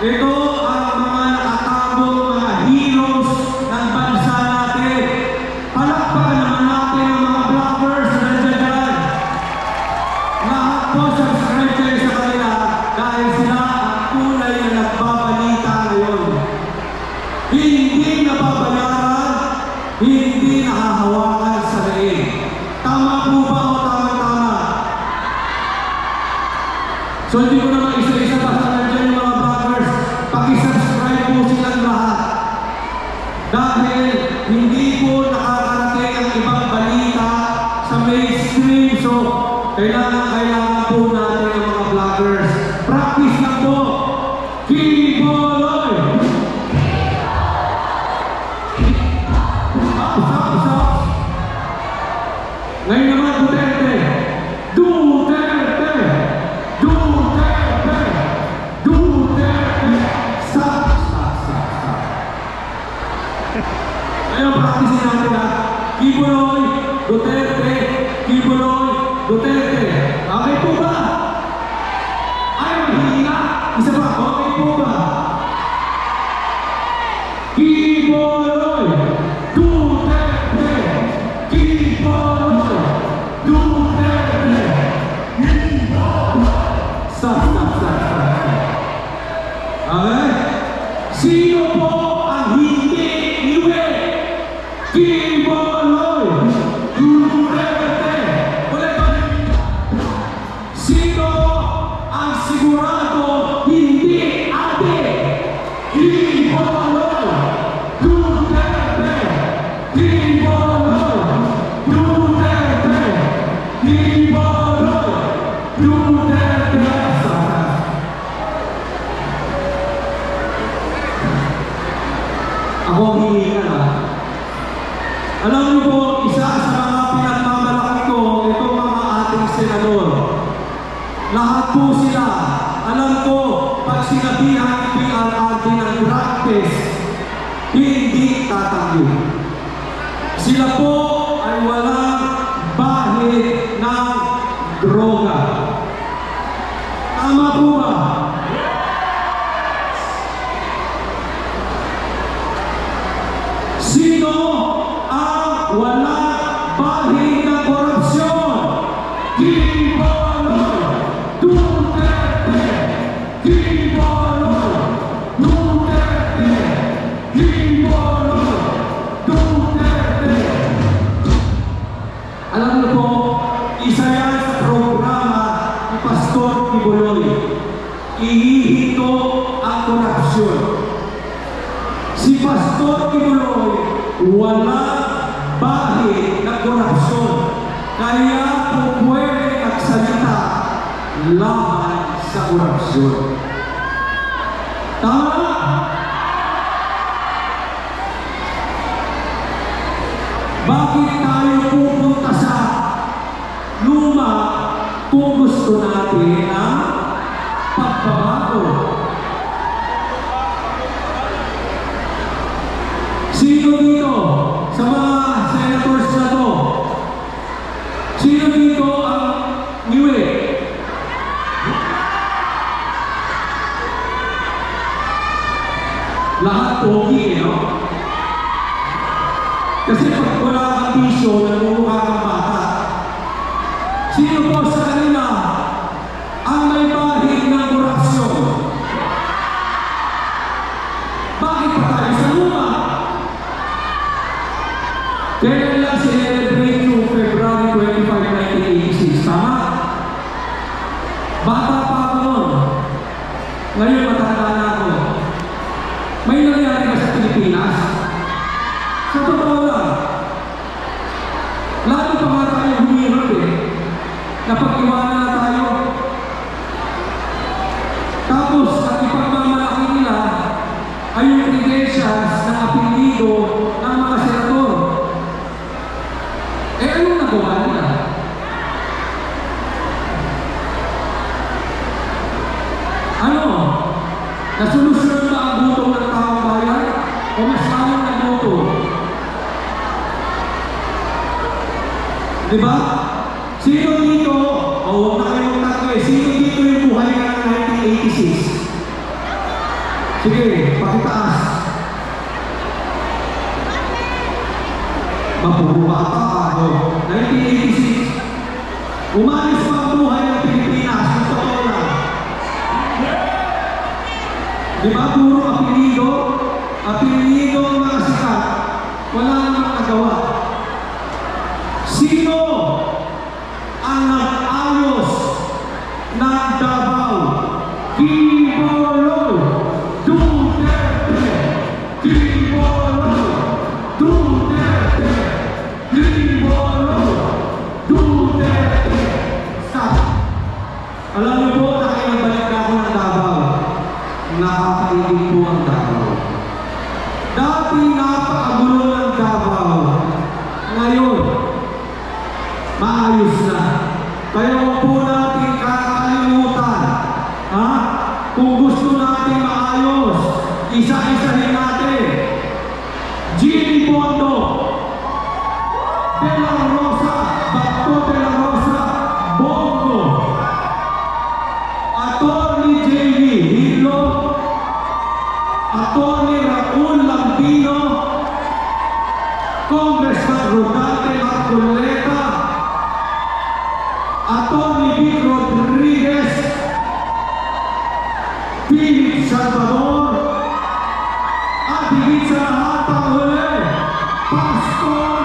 Ito ang mga nakatagong mga heroes ng bansa natin. Palakpakan naman natin ang mga vloggers na nandiyan dyan. Lahat po subscribe kayo sa kanila dahil sila ang kulay na nagbabalita ngayon. Hindi nababayaran, hindi nahahawakan sa leeg. Tama po ba o tama-tama? So hindi ko naman isa-isa pa sa nandiyan yung mga vloggers. Paki-subscribe po silang lahat. Dahil hindi po nakakarating ang ibang balita sa mainstream. So kailangan po natin ang mga vloggers. Practice lang po. Kiboloy! Up. Ngayon naman, Duterte. Duterte! Duterte! Duterte! Stop! Ngayon, practicein natin ha. Kiboloy, Duterte, Kiboloy, Duterte. Okay po ba? Ay, mahina. Isa pa, okay po ba? Kiboloy, Duterte, Kiboloy, Duterte, Kiboloy. Stop. Okay? Sino po ang hindi iwi? Kiboloy, Duterte. Ulit. Sino ang sigurado hindi ate? Kiboloy, Duterte. Kiboloy, Duterte. Kiboloy, Duterte. Ako ang hihingan ha. Alam niyo po, isa sa mga pinagmamalaki ko, itong mga ating senador. Lahat po sila, alam ko, pag sinabihan ni PRRD ng practice, hindi tatanggi. Sila po ay walang bahid ng droga. Tama po ba? Sino ang walang bahid ng korupsyon? Kiboloy, Duterte. Kiboloy, Duterte. Kiboloy, Duterte. Alam niyo po, isa yan sa programa ni Pastor Kiboloy. Ihihinto ang korupsyon. Si Pastor Kiboloy walang bahid ng korupsyon. Kaya po pwede magsalita laban sa korupsyon. Tama? Bakit tayo pupunta sa luma kung gusto natin ang pagbabago? Sino dito sa mga senators na to? Sino dito ang niwi? Lahat pogi, no? Kasi pag wala kang bisyo, namumukha kang bata. Sino po sa kanila ang may bahid ng korupsyon? Bakit pa tayo sa luma? Kailan lang celebrate yung February 25, 1986, tama? Bata pa ako noon. Ngayon matanda na ako. May nangyari ba sa Pilipinas? Sa totoo lang. Lalo pa nga tayo humirap napag-iwanan na tayo. Tapos, ang ipagmamalaki nila ay yung credentials ng apelido ng mga senador. Eh, anong nagawa nila? Ano? Nasolusyon ba ang gutom ng taong bayan? O mas lamang na gutom? Diba? Sino dito? O, huwag na kayong takwe. Sino dito yung buhay ka ng 1986? Sige, pakitaas. Mapupubata ako. 1986. Umalis pa ang buhay ng Pilipinas. Sa totoo lang. Di ba puro apelido? Apelido ang mga sikat. Wala namang nagawa. Sino ang nag-ayos ng Davao? Quiboloy Duterte! Quiboloy Duterte! Quiboloy Duterte! Stop! Alam niyo po, nakikinig na ako ng Davao. Nakakaiging po ang Davao. Dati napakagulo ng Davao. Ngayon, maayos na. Kaya huwag po natin kakalimutan. Ha? Kung gusto natin maayos, isa-isahin natin. Jimmy Bondo, De La Rosa, Bato De La Rosa, Bongo, Atty. J.V. Hilo, Atty. Raul Lambino, Congressman Rodante Marcoleta, Atty. Vic Rodriguez, Philip Salvador, at higit sa lahat ang huli, Pastor